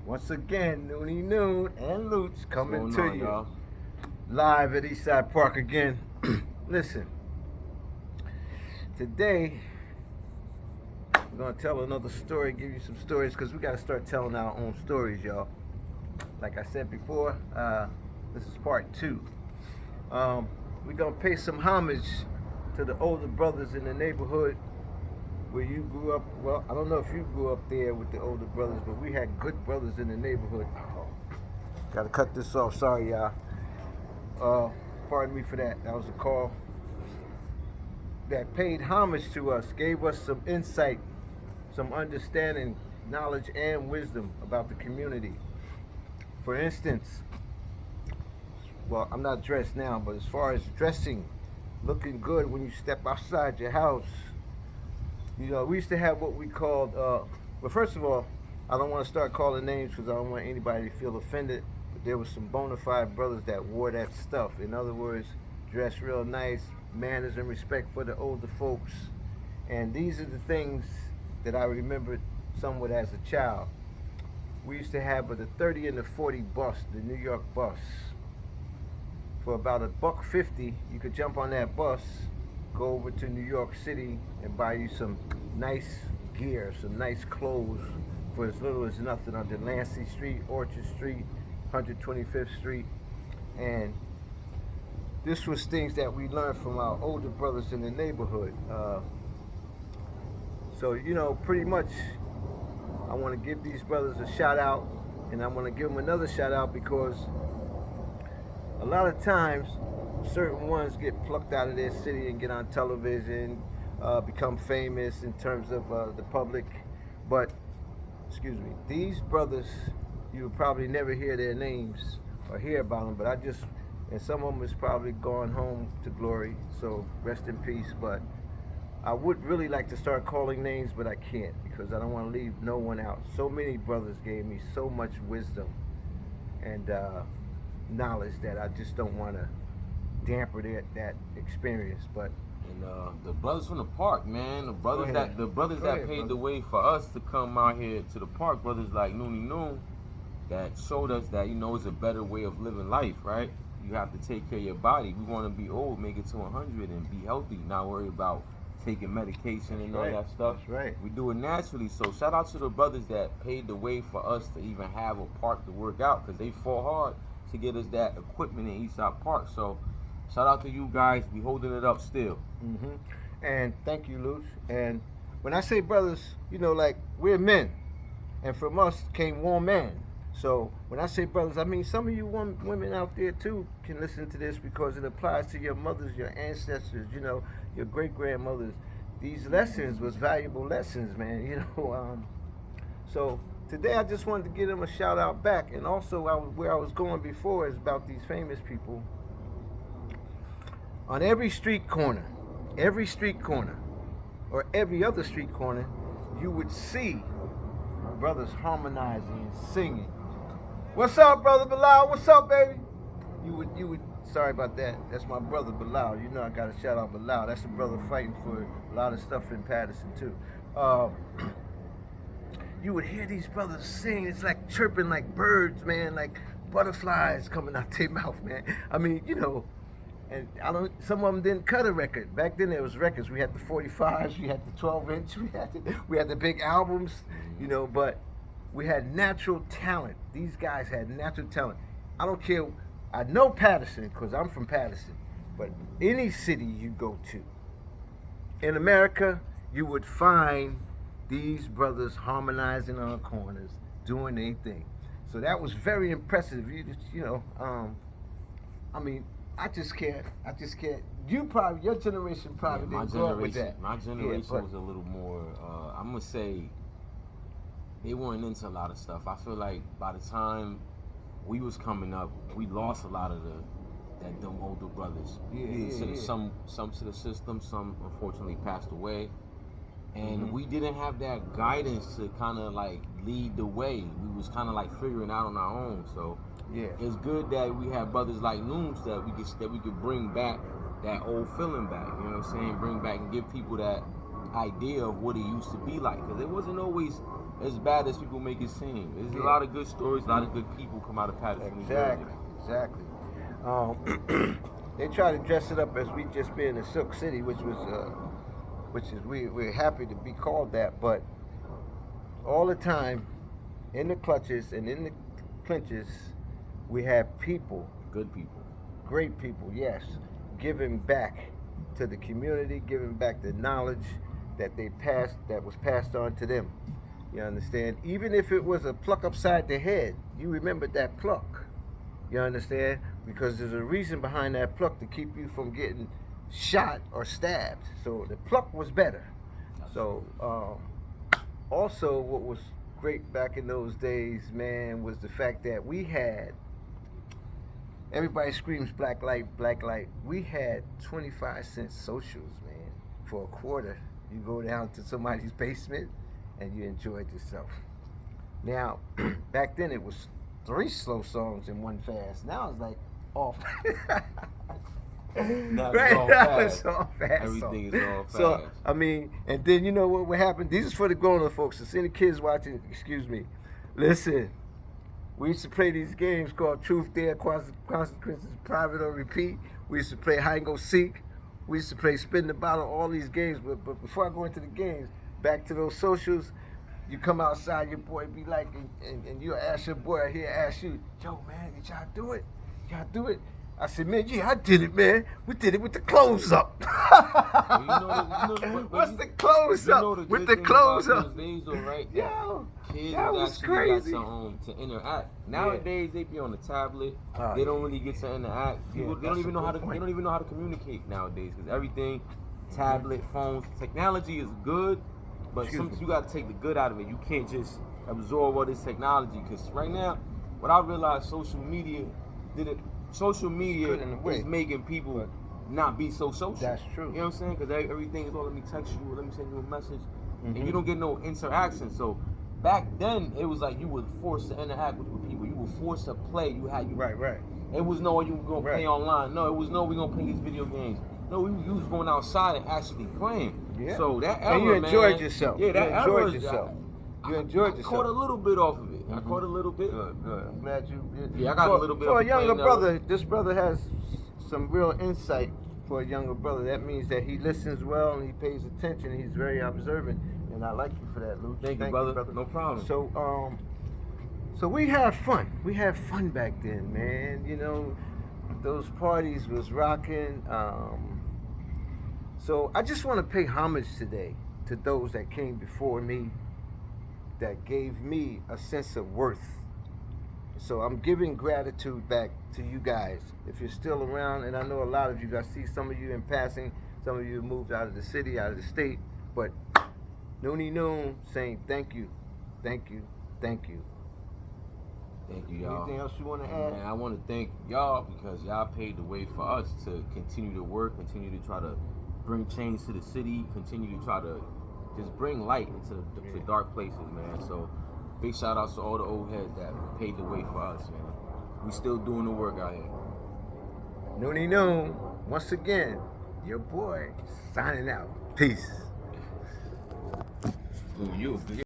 Once again, Noonie Noon and Looch What's coming going to on, you y'all? live at Eastside Park again. Listen, today we're gonna tell another story, give you some stories, because we gotta start telling our own stories, y'all. Like I said before, this is part two. Um, we're gonna pay some homage to the older brothers in the neighborhood where you grew up. Well, I don't know if you grew up there with the older brothers, but we had good brothers in the neighborhood. Oh, gotta cut this off. Sorry, y'all. Uh, Pardon me for that. That was a call that paid homage to us, gave us some insight, some understanding, knowledge, and wisdom about the community. For instance, well, I'm not dressed now, but as far as dressing, looking good when you step outside your house, we used to have what we called, well, first of all, I don't want to start calling names because I don't want anybody to feel offended, but there was some bona fide brothers that wore that stuff. In other words, dress real nice, manners and respect for the older folks. And these are the things that I remembered somewhat as a child. We used to have the 30 and the 40 bus, the New York bus. For about $1.50, you could jump on that bus, go over to New York City, and buy you some nice gear, some nice clothes for as little as nothing on Delancey Street, Orchard Street, 125th Street. And this was things that we learned from our older brothers in the neighborhood. So, pretty much, I want to give these brothers a shout out, and I want to give them another shout out because a lot of times certain ones get plucked out of their city and get on television, become famous in terms of the public. But, excuse me, these brothers, you will probably never hear their names or hear about them, but and some of them is probably gone home to glory, so rest in peace. But I would really like to start calling names, but I can't because I don't want to leave no one out. So many brothers gave me so much wisdom and knowledge that I just don't want to damper that experience. But And the brothers from the park, man, the brothers Go that ahead, paved brother. the way for us to come out here to the park, brothers like Noonie Noon, that showed us that it's a better way of living life, right? You have to take care of your body. We want to be old, make it to 100, and be healthy, not worry about taking medication That's and all right. that stuff. That's right. We do it naturally. So shout out to the brothers that paved the way for us to even have a park to work out, because they fought hard to get us that equipment in Eastside Park. So shout out to you guys. We holding it up still. Hmm. And thank you, Luce. And when I say brothers, like we're men, and from us came one man. So when I say brothers, I mean some of you women out there too can listen to this because it applies to your mothers, your ancestors, your great grandmothers. These lessons was valuable lessons, man. So today I just wanted to give them a shout out back, and also where I was going before is about these famous people. On every street corner, or every other street corner, you would see brothers harmonizing and singing. What's up, brother Bilal? What's up, baby? You would. Sorry about that. That's my brother Bilal. I gotta shout out Bilal. That's a brother fighting for a lot of stuff in Patterson too. Uh, you would hear these brothers sing. It's like chirping like birds, man, like butterflies coming out their mouth, man. I mean, and I don't. Some of them didn't cut a record. Back then there was records. We had the 45s, we had the 12-inch, we had the big albums, But we had natural talent. These guys had natural talent. I don't care. I know Patterson because I'm from Patterson, but any city you go to in America, you would find these brothers harmonizing on corners, doing their thing. So that was very impressive. I mean, I just can't. I just can't. Your generation Yeah, probably didn't grow up with that. my Yeah, generation but was a little more. I'm gonna say they weren't into a lot of stuff. I feel like by the time we was coming up, we lost a lot of them older brothers. yeah, Either yeah, yeah. some to the system, some unfortunately passed away, and Hmm. we didn't have that guidance to kind of like lead the way. We was kind of like figuring out on our own. So Yeah. it's good that we have brothers like Nooms that we could bring back that old feeling back. You know what I'm saying? Bring back and give people that idea of what it used to be like, because it wasn't always as bad as people make it seem. There's a lot of good stories, a lot of good people come out of Patterson, New Jersey. Exactly. They try to dress it up as we just been in Silk City, which is we're happy to be called that, but all the time in the clutches and in the clinches, we have people, Good people. great people, yes, giving back to the community, giving back the knowledge that was passed on to them. You understand? Even if it was a pluck upside the head, you remembered that pluck. You understand? Because there's a reason behind that pluck to keep you from getting shot or stabbed. So the pluck was better. So also what was great back in those days, man, was the fact that we had, everybody screams black light, black light. We had 25-cent socials, man, for a quarter. You go down to somebody's basement and you enjoyed yourself. Now, back then it was 3 slow songs and 1 fast. Now it's like off. Now Right it's all now fast. it's all fast. Everything is all fast. So I mean, and then you know what would happen? These is for the grown-up folks. It's any kids watching. Excuse me. Listen, we used to play these games called Truth, Dare, Consequences, Private or Repeat. We used to play Hide and Go Seek. We used to play Spin the Bottle. All these games. But before I go into the games, back to those socials. You come outside, your boy be like, and you ask your boy, he'll ask you, yo, man, did y'all do it? Y'all do it? I said, man, yeah, I did it, man. We did it with the clothes up. What's the clothes up? With the clothes up. Days, though, right? Yo, Kids that was actually crazy. got to interact. Nowadays, they be on the tablet. Oh, They don't really get to interact. Yeah, People, they that's don't even a know how good to. point. They don't even know how to communicate nowadays because everything, tablet, phones, technology is good, but Excuse sometimes me. you got to take the good out of it. You can't just absorb all this technology because right now, what I realized, social media Social media Good in a way. is making people not be so social. That's true. You know what I'm saying? Because everything is, oh, let me text you, let me send you a message, Mhm. and you don't get no interaction. So back then, it was like you were forced to interact with people. You were forced to play. You. Right. It was no, you were gonna play Right. online. No, it was no, we gonna play these video games. No, you was going outside and actually playing. Yeah. So that era, And you enjoyed man, yourself. Yeah, that You enjoyed era, yourself. You I enjoyed caught a yourself. little bit off of it. I Mhm. caught a little bit. Good. I'm glad you. Yeah, I got a little bit For of a younger playing brother, this brother has some real insight. For a younger brother, that means that he listens well and he pays attention. He's very observant, and I like you for that, Luke. Thank you, brother. No problem. So we had fun. We had fun back then, man. You know, those parties was rocking. So I just want to pay homage today to those that came before me, that gave me a sense of worth. So I'm giving gratitude back to you guys. If you're still around, and I know a lot of you, I see some of you in passing, some of you moved out of the city, out of the state, but Noonie Noon saying thank you, thank you, thank you. Thank you, y'all. Anything else you want to add? Man, I want to thank y'all because y'all paved the way for us to continue to work, continue to try to bring change to the city, continue to try to just bring light into the dark places, man. So big shout outs to all the old heads that paved the way for us, man. We still doing the work out here. Noonie Noon, once again, your boy signing out. Peace. Ooh, you.